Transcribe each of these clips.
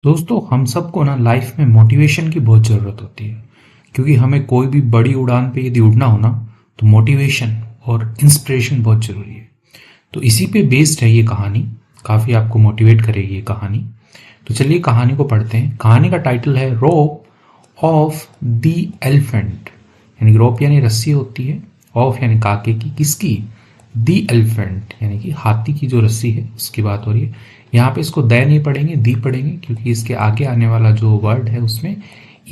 दोस्तों हम सबको ना लाइफ में मोटिवेशन की बहुत ज़रूरत होती है क्योंकि हमें कोई भी बड़ी उड़ान पे यदि उड़ना हो ना तो मोटिवेशन और इंस्पिरेशन बहुत ज़रूरी है। तो इसी पे बेस्ड है ये कहानी। काफ़ी आपको मोटिवेट करेगी ये कहानी। तो चलिए कहानी को पढ़ते हैं। कहानी का टाइटल है रोप ऑफ द एलिफेंट। यानी रोप यानी रस्सी होती है, ऑफ यानी काके की, किसकी? द एलिफेंट यानी कि हाथी की जो रस्सी है उसकी बात हो रही है। यहाँ पे इसको द नहीं पढ़ेंगे, दी पढ़ेंगे क्योंकि इसके आगे आने वाला जो वर्ड है उसमें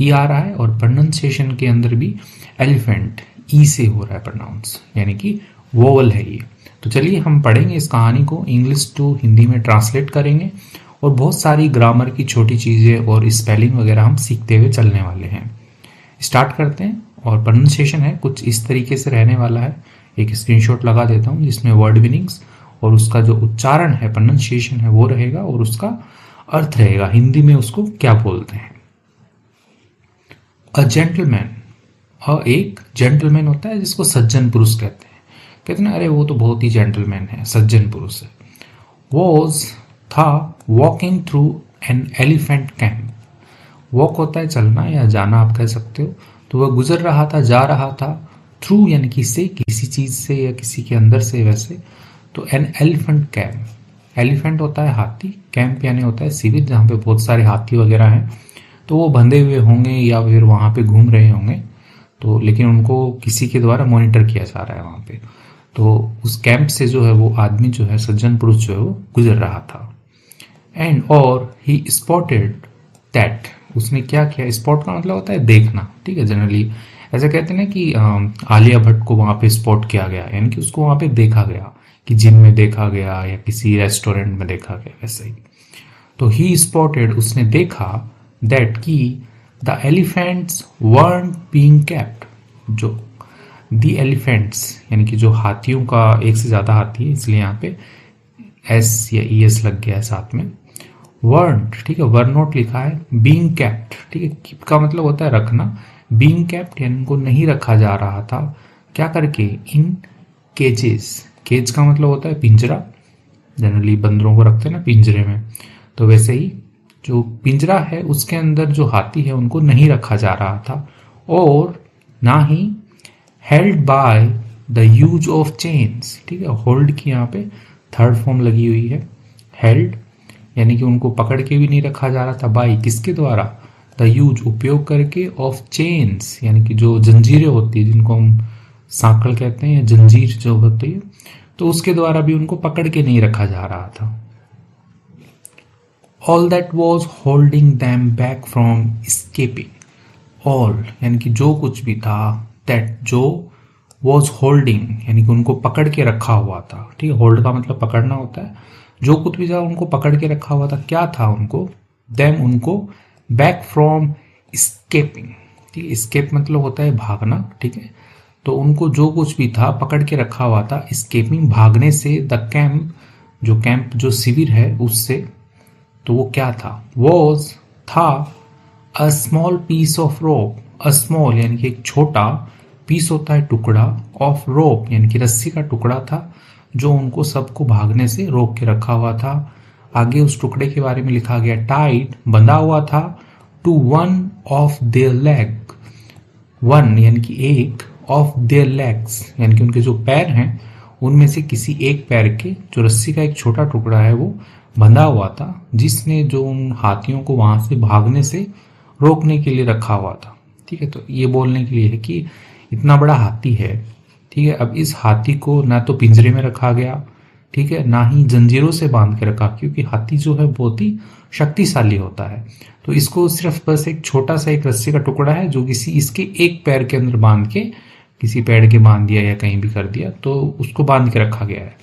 ई आ रहा है और प्रोनाउंसिएशन के अंदर भी एलिफेंट ई से हो रहा है प्रोनाउंस, यानी कि वोवल है ये। तो चलिए हम पढ़ेंगे इस कहानी को, इंग्लिश टू हिंदी में ट्रांसलेट करेंगे और बहुत सारी ग्रामर की छोटी चीज़ें और स्पेलिंग वगैरह हम सीखते हुए चलने वाले हैं। स्टार्ट करते हैं। और प्रोनाउंसिएशन है कुछ इस तरीके से रहने वाला है। एक स्क्रीनशॉट लगा देता हूँ जिसमें वर्ड विनिंग्स और उसका जो उच्चारण है, प्रोनाउंसिएशन है, वो रहेगा और उसका अर्थ रहेगा हिंदी में उसको क्या बोलते हैं। अ जेंटलमैन, एक जेंटलमैन होता है जिसको सज्जन पुरुष कहते हैं। कहते हैं अरे वो तो बहुत ही जेंटलमैन है, सज्जन पुरुष है। वॉज था walking through an elephant camp. Walk होता है चलना या जाना आप कह सकते हो। तो वह गुजर रहा था, जा रहा था, थ्रू यानी किसी चीज़ से या किसी के अंदर से, वैसे तो एन एलिफेंट कैंप। एलिफेंट होता है हाथी, कैंप यानी होता है शिविर जहाँ पे बहुत सारे हाथी वगैरह हैं। तो वो बंधे हुए होंगे या फिर वहाँ पे घूम रहे होंगे, तो लेकिन उनको किसी के द्वारा मॉनिटर किया जा रहा है वहाँ पे। तो उस कैंप से जो है वो आदमी जो है, सज्जन पुरुष जो है वो गुजर रहा था। एंड और ही स्पॉटेड दैट, उसने क्या किया? स्पॉट का मतलब होता है देखना, ठीक है। जनरली ऐसे कहते हैं ना कि आलिया भट्ट को वहाँ पे स्पॉट किया गया, यानी कि उसको वहाँ पे देखा गया, कि जिम में देखा गया या किसी रेस्टोरेंट में देखा गया, वैसे ही। तो ही स्पॉटेड, उसने देखा, दैट की the elephants weren't being kept, जो द एलिफेंट्स यानी कि जो हाथियों का एक से ज़्यादा हाथी है इसलिए यहाँ पे एस या ई एस लग गया है साथ में। weren't, ठीक है, वर नॉट लिखा है। being kept, ठीक है, keep का मतलब होता है रखना। being kept यानी उनको नहीं रखा जा रहा था, क्या करके? इन केजेस। केज का मतलब होता है पिंजरा, जनरली बंदरों को रखते हैं ना पिंजरे में। तो वैसे ही जो पिंजरा है उसके अंदर जो हाथी है उनको नहीं रखा जा रहा था, और ना he held by the use of chains, ठीक है। होल्ड की यहाँ पे थर्ड फॉर्म लगी हुई है। हेल्ड यानी कि उनको पकड़ के भी नहीं रखा जा रहा था, बाय किसके द्वारा? द यूज उपयोग करके, ऑफ चेन्स यानी कि जो जंजीरें होती है जिनको हम सांकड़ कहते हैं या जंजीर जो होती है, तो उसके द्वारा भी उनको पकड़ के नहीं रखा जा रहा था। All that was holding them back from escaping. All यानी कि जो कुछ भी था, दैट जो, वॉज होल्डिंग यानी कि उनको पकड़ के रखा हुआ था, ठीक है। होल्ड का मतलब पकड़ना होता है। जो कुछ भी था उनको पकड़ के रखा हुआ था, क्या था उनको? दैम उनको, बैक फ्रॉम स्केपिंग, ठीक है। स्केप मतलब होता है भागना, ठीक है। तो उनको जो कुछ भी था पकड़ के रखा हुआ था, स्केपिंग भागने से, द कैंप जो शिविर है उससे। तो वो क्या था? वॉज था a small piece of rope. A small यानी कि एक छोटा, पीस होता है टुकड़ा, ऑफ रोप यानी कि रस्सी का टुकड़ा था जो उनको सबको भागने से रोक के रखा हुआ था। आगे उस टुकड़े के बारे में लिखा गया, टाइट बंधा हुआ था, to one of their leg. One यानी कि एक, ऑफ देयर लेग्स यानी कि उनके जो पैर हैं उनमें से किसी एक पैर के जो रस्सी का एक छोटा टुकड़ा है वो बंधा हुआ था, जिसने जो उन हाथियों को वहां से भागने से रोकने के लिए रखा हुआ था, ठीक है। तो ये बोलने के लिए है कि इतना बड़ा हाथी है, ठीक है। अब इस हाथी को ना तो पिंजरे में रखा गया, ठीक है, ना ही जंजीरों से बांध के रखा, क्योंकि हाथी जो है बहुत ही शक्तिशाली होता है। तो इसको सिर्फ बस एक छोटा सा एक रस्सी का टुकड़ा है जो किसी इसके एक पैर के अंदर बांध के, किसी पेड़ के बांध दिया या कहीं भी कर दिया, तो उसको बांध के रखा गया है।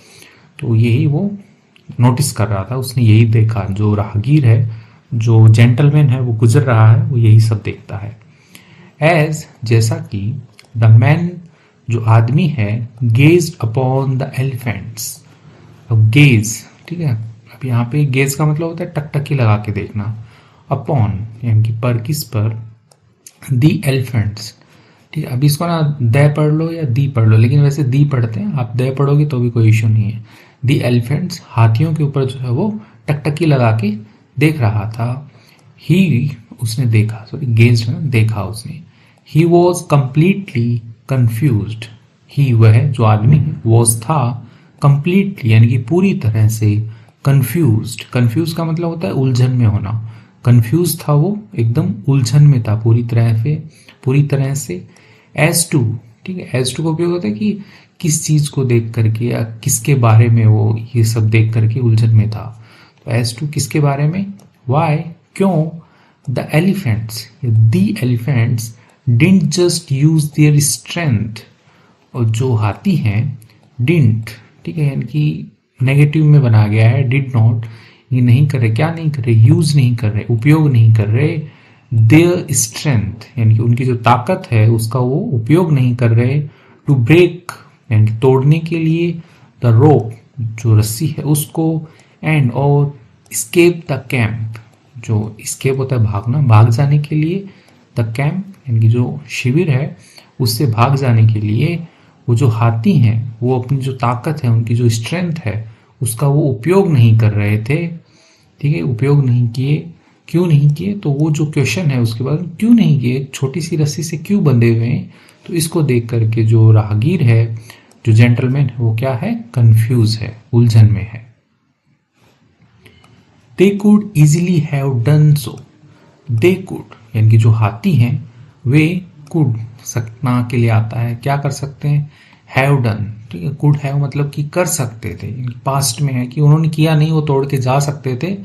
तो यही वो नोटिस कर रहा था, उसने यही देखा। जो राहगीर है, जो जेंटलमैन है, वो गुजर रहा है, वो यही सब देखता है। एज जैसा कि, द मैन जो आदमी है, गेज्ड अपॉन द एलिफेंट्स। अब गेज, ठीक है, अब यहाँ पे गेज का मतलब होता है टकटकी लगा के देखना। अपॉन यानी कि पर, किस पर? दी एलिफेंट्स, ठीक है। अब इसको ना द पढ़ लो या दी पढ़ लो, लेकिन वैसे दी पढ़ते हैं, आप द पढ़ोगे तो भी कोई इशू नहीं है। दी एलिफेंट्स हाथियों के ऊपर जो है वो टकटकी लगा के देख रहा था। ही उसने देखा, सॉरी गेज्ड है ना, देखा उसने। He was completely confused. He वह जो आदमी है, वॉज था, कंप्लीटली यानी कि पूरी तरह से, कंफ्यूज्ड। कंफ्यूज का मतलब होता है उलझन में होना। कंफ्यूज था वो, एकदम उलझन में था पूरी तरह से। एज टू, ठीक है, एज टू का उपयोग होता है कि किस चीज को देख करके या किसके बारे में वो ये सब देख करके उलझन में था। तो एज टू किसके बारे में, वाई क्यों, the elephants, the elephants didn't just use their strength, और जो हाथी हैं, डिडंट, ठीक है, यानी कि नेगेटिव में बना गया है, डिड नॉट, ये नहीं कर रहे, क्या नहीं कर रहे, यूज नहीं कर रहे, उपयोग नहीं कर रहे, देयर स्ट्रेंथ यानी कि उनकी जो ताकत है उसका वो उपयोग नहीं कर रहे, टू ब्रेक यानी कि तोड़ने के लिए, द रोप जो रस्सी है उसको, एंड और स्केप द कैंप, जो स्केप होता है भागना, भाग जाने के लिए, द कैंप यानी कि जो शिविर है उससे भाग जाने के लिए वो जो हाथी हैं वो अपनी जो ताकत है, उनकी जो स्ट्रेंथ है उसका वो उपयोग नहीं कर रहे थे, ठीक है, उपयोग नहीं किए। क्यों नहीं किए, तो वो जो क्वेश्चन है उसके बाद क्यों नहीं किए, छोटी सी रस्सी से क्यों बंधे हुए हैं, तो इसको देख करके जो राहगीर है, जो जेंटलमैन है, वो क्या है, कंफ्यूज है, उलझन में है। They could easily have done so. They could यानी कि जो हाथी हैं वे, कुड सकना के लिए आता है, क्या कर सकते हैं, हैव डन, ठीक है, कुड हैव मतलब कि कर सकते थे, पास्ट में है कि उन्होंने किया नहीं, वो तोड़ के जा सकते थे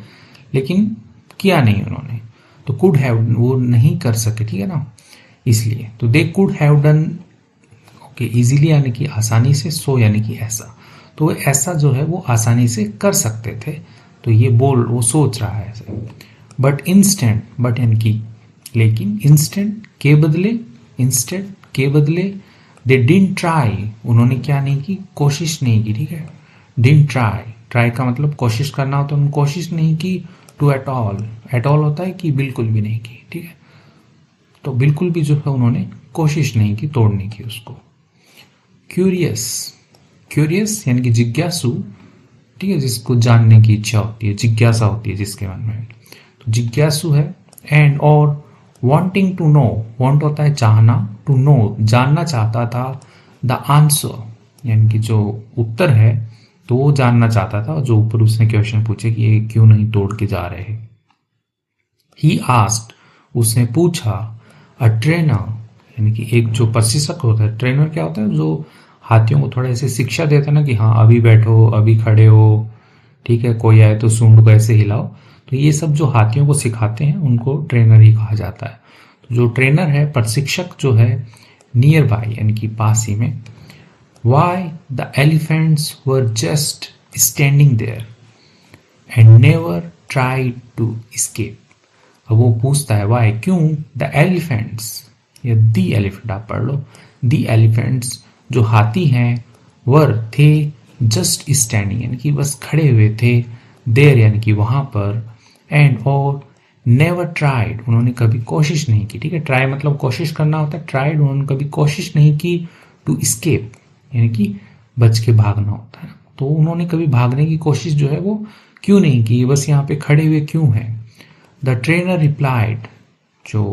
लेकिन किया नहीं उन्होंने, तो कुड हैव वो नहीं कर सके, ठीक है ना, इसलिए तो they could have done, okay, easily यानी कि आसानी से, सो यानी कि ऐसा, तो ऐसा जो है वो आसानी से कर सकते थे, तो ये बोल वो सोच रहा है ऐसे। बट इंस्टेंट, बट यानी कि लेकिन, इंस्टेंट के बदले, इंस्टेंट के बदले, दे डिडंट ट्राई उन्होंने क्या नहीं की, कोशिश नहीं की, ठीक है, डिडंट ट्राई, ट्राई का मतलब कोशिश करना होता है, उन्होंने कोशिश नहीं की, to at all, at all होता है कि बिल्कुल भी नहीं की, ठीक है, तो बिल्कुल भी जो है उन्होंने कोशिश नहीं की तोड़ने की उसको। क्यूरियस, क्यूरियस यानी कि जिज्ञासु, ठीक है, जिसको जानने की इच्छा होती है, जिज्ञासा होती है जिसके मन में, तो जिज्ञासु है। एंड और वांटिंग टू नो, वांट होता है चाहना, टू नो जानना चाहता था, द आंसर यानी कि जो उत्तर है तो वो जानना चाहता था, जो ऊपर उसने क्वेश्चन पूछे कि ये क्यों नहीं तोड़ के जा रहे। ही आस्क्ड उसने पूछा, अ ट्रेनर यानी कि एक जो प्रशिक्षक होता है, ट्रेनर क्या होता है, जो हाथियों को थोड़ा ऐसे शिक्षा देता है ना कि हाँ अभी बैठो, अभी खड़े हो, ठीक है, कोई आए तो सूंड को ऐसे हिलाओ, तो ये सब जो हाथियों को सिखाते हैं उनको ट्रेनर ही कहा जाता है। तो जो ट्रेनर है, प्रशिक्षक जो है, नियर बाय यानी कि पास ही में, why the elephants were just standing there and never try to escape. अब वो पूछता है वाई क्यों, द एलिफेंट्स या दी एलिफेंट आप पढ़ लो, दी एलिफेंट्स जो हाथी हैं, वर थे, जस्ट स्टैंडिंग यानी कि बस खड़े हुए थे, देर यानी कि वहां पर, एंड और नेवर ट्राइड उन्होंने कभी कोशिश नहीं की, ठीक है, ट्राई मतलब कोशिश करना होता है, ट्राइड उन्होंने कभी कोशिश नहीं की, टू एस्केप यानी कि बच के भागना होता है, तो उन्होंने कभी भागने की कोशिश जो है वो क्यों नहीं की, बस यहाँ पे खड़े हुए क्यों हैं। द ट्रेनर रिप्लाइड, जो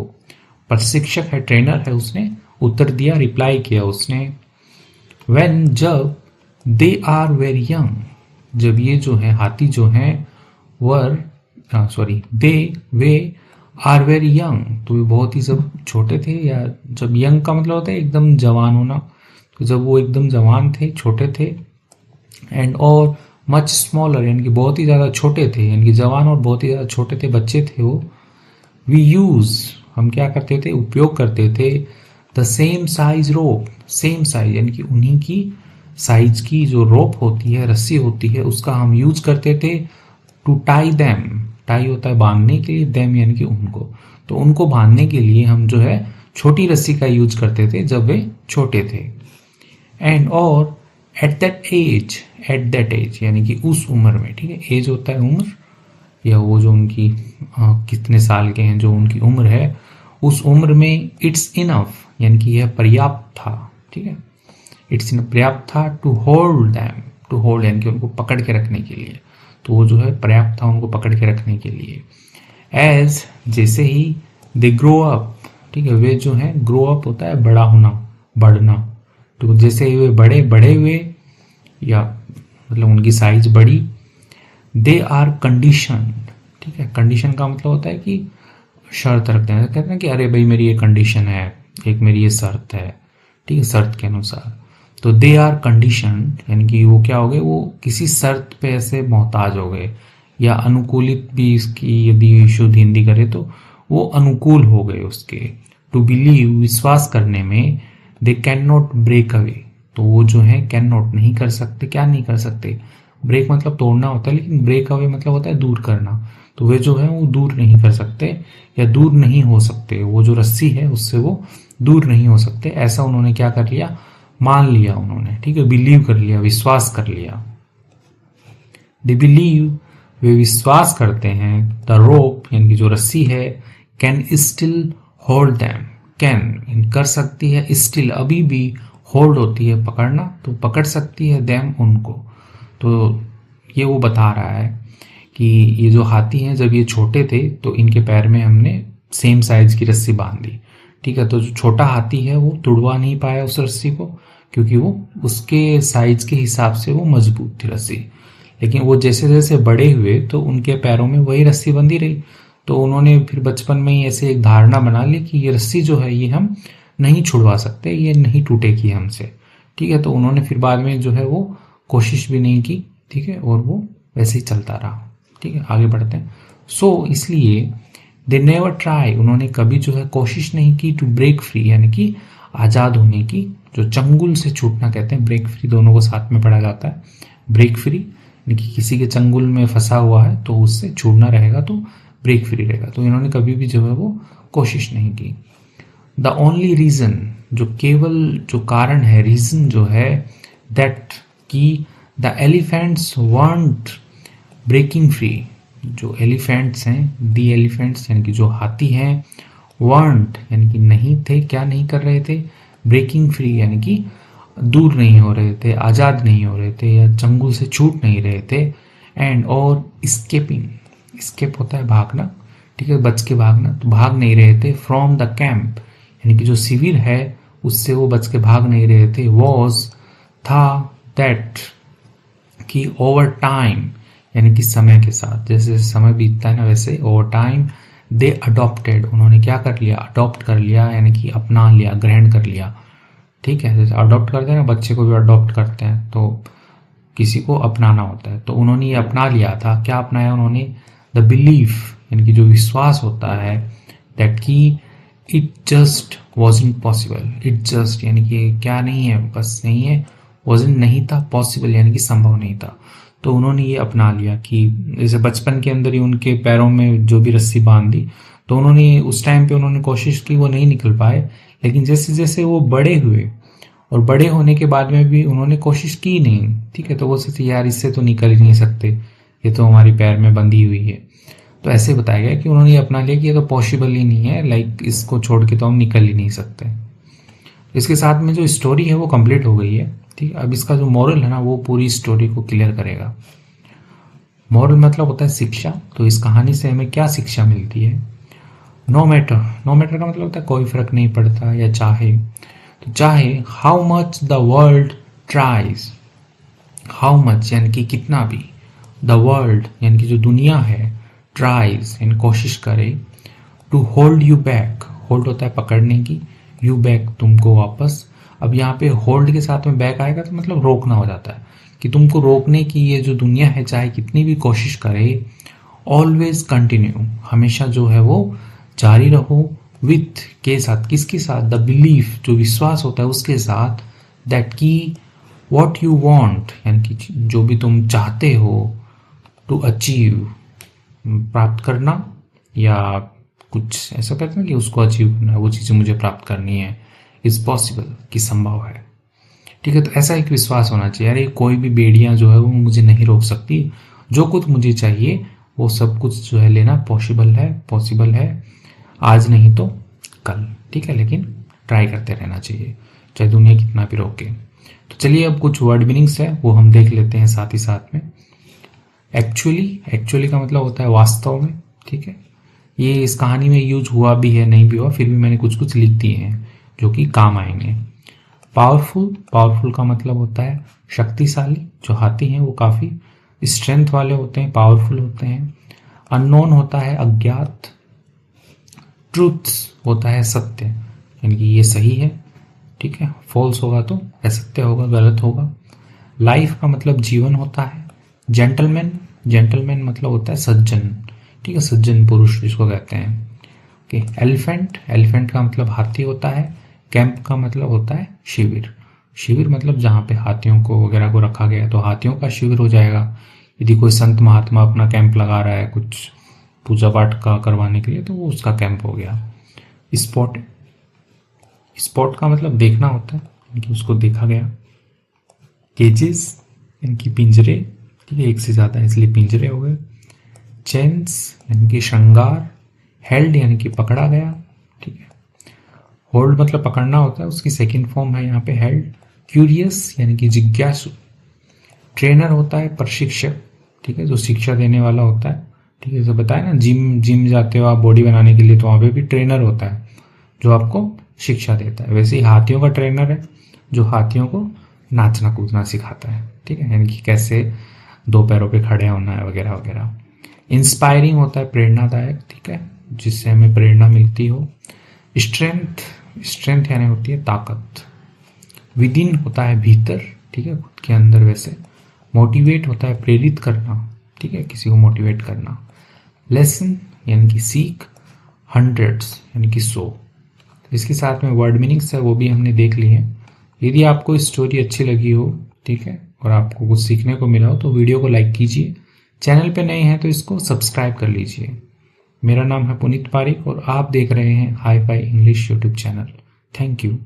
प्रशिक्षक है, ट्रेनर है, उसने उत्तर दिया, रिप्लाई किया उसने, व्हेन जब, दे आर वेरी यंग जब ये जो है हाथी जो हैं वर, सॉरी दे, वे आर वेरी यंग तो वे बहुत ही जब छोटे थे, या जब यंग का मतलब होता है एकदम जवान होना, तो जब वो एकदम जवान थे, छोटे थे, एंड और मच स्मॉलर यानी कि बहुत ही ज़्यादा छोटे थे, यानी कि जवान और बहुत ही ज़्यादा छोटे थे, बच्चे थे वो। वी यूज हम क्या करते थे, उपयोग करते थे, the same size rope, same size यानी कि उन्हीं की साइज की जो रोप होती है, रस्सी होती है, उसका हम यूज करते थे, टू टाई दैम, टाई होता है बांधने के लिए, दैम यानी कि उनको, तो उनको बांधने के लिए हम जो है छोटी रस्सी का यूज करते थे जब वे छोटे थे। एंड और एट दैट एज यानी कि उस उम्र में, ठीक है, एज होता है उम्र, या वो जो उनकी कितने साल के हैं, जो उनकी उम्र है, उस उम्र में इट्स इनफ यानी कि यह पर्याप्त था, ठीक है, इट्स इनफ पर्याप्त था, to hold them, to hold यानी कि उनको पकड़ के रखने के लिए, तो वो जो है पर्याप्त था उनको पकड़ के रखने के लिए। एज जैसे ही दे ग्रो अप, ठीक है, वे जो है ग्रो अप होता है बड़ा होना, बढ़ना, तो जैसे ही वे बड़े हुए या मतलब उनकी साइज बढ़ी, दे आर कंडीशन, ठीक है, कंडीशन का मतलब होता है कि शर्त रखते हैं, कहते हैं कि अरे भाई मेरी ये कंडीशन है, एक मेरी ये शर्त है, ठीक है, शर्त के अनुसार, तो दे आर कंडीशन यानी कि वो क्या हो गए, वो किसी शर्त पे ऐसे मोहताज हो गए, या अनुकूलित भी इसकी यदि शुद्ध हिंदी करे तो वो अनुकूल हो गए उसके, टू बिलीव विश्वास करने में, they can not break away, तो वो जो है कैन नॉट नहीं कर सकते, क्या नहीं कर सकते, ब्रेक मतलब तोड़ना होता है, लेकिन ब्रेक अवे मतलब होता है दूर करना, तो वे जो है वो दूर नहीं कर सकते या दूर नहीं हो सकते, वो जो रस्सी है उससे वो दूर नहीं हो सकते, ऐसा उन्होंने क्या कर लिया, मान लिया उन्होंने, ठीक है, बिलीव कर लिया, विश्वास कर लिया। दे बिलीव वे विश्वास करते हैं, द रोप यानी कि जो रस्सी है, can still hold them, can कर सकती है, स्टिल अभी भी, होल्ड होती है पकड़ना, तो पकड़ सकती है दैम उनको, तो ये वो बता रहा है कि ये जो हाथी हैं जब ये छोटे थे तो इनके पैर में हमने सेम साइज की रस्सी बांध दी, ठीक है, तो जो छोटा हाथी है वो तुड़वा नहीं पाया उस रस्सी को, क्योंकि वो उसके साइज के हिसाब से वो मजबूत थी रस्सी, लेकिन वो जैसे जैसे बड़े हुए तो उनके पैरों में वही रस्सी बंधी रही, तो उन्होंने फिर बचपन में ही ऐसे एक धारणा बना ली कि ये रस्सी जो है ये हम नहीं छुड़वा सकते, ये नहीं टूटेगी हमसे, ठीक है, तो उन्होंने फिर बाद में जो है वो कोशिश भी नहीं की, ठीक है, और वो वैसे ही चलता रहा, ठीक है, आगे बढ़ते हैं। सो इसलिए दे नेवर ट्राई, उन्होंने कभी जो है कोशिश नहीं की, टू ब्रेक फ्री यानी कि आज़ाद होने की, जो चंगुल से छूटना कहते हैं, ब्रेक फ्री दोनों को साथ में पढ़ा जाता है, ब्रेक फ्री यानी कि किसी के चंगुल में फंसा हुआ है तो उससे छूटना रहेगा तो ब्रेक फ्री रहेगा, तो इन्होंने कभी भी जो है वो कोशिश नहीं की। द ओनली रीज़न, जो केवल जो कारण है, रीज़न जो है, दैट कि the elephants want breaking free, जो एलिफेंट्स हैं, दी एलिफेंट्स यानी कि जो हाथी हैं, वांट यानी कि नहीं थे, क्या नहीं कर रहे थे, ब्रेकिंग फ्री यानी कि दूर नहीं हो रहे थे, आज़ाद नहीं हो रहे थे या चंगुल से छूट नहीं रहे थे, एंड और स्केपिंग, स्केप होता है भागना, ठीक है, बच के भागना, तो भाग नहीं रहे थे, फ्रॉम द कैंप यानी कि जो शिविर है उससे वो बच के भाग नहीं रहे थे, वॉज था, दैट कि ओवर टाइम यानी कि समय के साथ, जैसे जैसे समय बीतता है ना वैसे ओवर टाइम, दे अडॉप्टेड, उन्होंने क्या कर लिया, अडॉप्ट कर लिया यानी कि अपना लिया, ग्रहण कर लिया, ठीक है, जैसे अडॉप्ट करते हैं ना, बच्चे को भी अडॉप्ट करते हैं तो किसी को अपनाना होता है, तो उन्होंने ये अपना लिया था, क्या अपनाया उन्होंने, द बिलीफ यानी कि जो विश्वास होता है, दैट कि it just wasn't possible, it just यानी कि क्या नहीं है, बस नहीं है, वॉजंट नहीं था, पॉसिबल यानी कि संभव नहीं था, तो उन्होंने ये अपना लिया कि जैसे बचपन के अंदर ही उनके पैरों में जो भी रस्सी बांध दी, तो उन्होंने उस टाइम पे उन्होंने कोशिश की, वो नहीं निकल पाए, लेकिन जैसे जैसे वो बड़े हुए और बड़े होने के बाद में भी उन्होंने कोशिश की नहीं, ठीक है, तो वो सोचे यार इससे तो निकल ही नहीं सकते, ये तो हमारी पैर में बंधी हुई है, तो ऐसे बताया गया कि उन्होंने ये अपना लिया कि ये तो पॉसिबल ही नहीं है, लाइक इसको छोड़ के तो हम निकल ही नहीं सकते। इसके साथ में जो स्टोरी है वो कंप्लीट हो गई है, ठीक है, अब इसका जो मॉरल है ना वो पूरी स्टोरी को क्लियर करेगा। मॉरल मतलब होता है शिक्षा, तो इस कहानी से हमें क्या शिक्षा मिलती है, नो मैटर, नो मैटर का मतलब होता है कोई फर्क नहीं पड़ता, या चाहे, तो चाहे how much the world tries, how much यानी कि कितना भी, द वर्ल्ड यानी कि जो दुनिया है, ट्राइज यानी कोशिश करे, to hold you back, hold होता है पकड़ने की, यू बैक तुमको वापस, अब यहाँ पे होल्ड के साथ में बैक आएगा तो मतलब रोकना हो जाता है, कि तुमको रोकने की ये जो दुनिया है चाहे कितनी भी कोशिश करे, ऑलवेज कंटिन्यू हमेशा जो है वो जारी रहो, विथ के साथ, किसके साथ, द बिलीफ जो विश्वास होता है उसके साथ, दैट की वॉट यू वॉन्ट यानी कि जो भी तुम चाहते हो, टू अचीव प्राप्त करना, या कुछ ऐसा कहते हैं कि उसको अचीव करना, वो चीज़ें मुझे प्राप्त करनी है, इज पॉसिबल कि संभव है, ठीक है, तो ऐसा एक विश्वास होना चाहिए, अरे कोई भी बेड़ियां जो है वो मुझे नहीं रोक सकती, जो कुछ मुझे चाहिए वो सब कुछ जो है लेना पॉसिबल है, आज नहीं तो कल, ठीक है, लेकिन ट्राई करते रहना चाहिए चाहे दुनिया कितना भी रोके। तो चलिए अब कुछ वर्ड मीनिंग्स है वो हम देख लेते हैं साथ ही साथ में। एक्चुअली का मतलब होता है वास्तव में, ठीक है, ये इस कहानी में यूज हुआ भी है, नहीं भी हुआ, फिर भी मैंने कुछ कुछ लिख दिए हैं जो कि काम आएंगे। पावरफुल, पावरफुल का मतलब होता है शक्तिशाली। जो हाथी हैं वो काफ़ी स्ट्रेंथ वाले होते हैं, पावरफुल होते हैं। अननोन होता है अज्ञात। ट्रूथ्स होता है सत्य, यानी कि ये सही है, ठीक है। फॉल्स होगा तो असत्य होगा, गलत होगा। लाइफ का मतलब जीवन होता है। जेंटलमैन, जेंटलमैन मतलब होता है सज्जन, ठीक है, सज्जन पुरुष जिसको कहते हैं। ओके, एलिफेंट, एलिफेंट का मतलब हाथी होता है। कैंप का मतलब होता है शिविर, शिविर मतलब जहाँ पे हाथियों को वगैरह को रखा गया है, तो हाथियों का शिविर हो जाएगा। यदि कोई संत महात्मा अपना कैंप लगा रहा है कुछ पूजा पाठ का करवाने के लिए, तो वो उसका कैंप हो गया। स्पॉट, स्पॉट का मतलब देखना होता है, यानी कि उसको देखा गया। केजेस यानी कि पिंजरे, ठीक है, एक से ज़्यादा इसलिए पिंजरे हो गए। चेन्स यानी कि श्रृंगार। हेल्ड यानी कि पकड़ा गया, ठीक है। होल्ड मतलब पकड़ना होता है, उसकी सेकंड फॉर्म है यहाँ पे हेल्ड। क्यूरियस यानी कि जिज्ञासु। ट्रेनर होता है प्रशिक्षक, ठीक है, जो शिक्षा देने वाला होता है, ठीक है। जैसे बताया ना, जिम जाते हो आप बॉडी बनाने के लिए, तो वहाँ पे भी ट्रेनर होता है जो आपको शिक्षा देता है। वैसे ही हाथियों का ट्रेनर है जो हाथियों को नाचना कूदना सिखाता है, ठीक है, यानी कि कैसे दो पैरों पे खड़े होना है वगैरह वगैरह। इंस्पायरिंग होता है प्रेरणादायक, ठीक है, जिससे हमें प्रेरणा मिलती हो। स्ट्रेंथ, स्ट्रेंथ यानी होती है ताकत। विद इन होता है भीतर, ठीक है, खुद के अंदर। वैसे मोटिवेट होता है प्रेरित करना, ठीक है, किसी को मोटिवेट करना। लेसन यानी कि सीख। हंड्रेड्स यानी कि 100। इसके साथ में वर्ड मीनिंग्स है, वो भी हमने देख लिए हैं। यदि आपको स्टोरी अच्छी लगी हो, ठीक है, और आपको कुछ सीखने को मिला हो, तो वीडियो को लाइक कीजिए। चैनल पे नए हैं तो इसको सब्सक्राइब कर लीजिए। मेरा नाम है पुनीत पारिक और आप देख रहे हैं hi fi English YouTube channel. Thank you.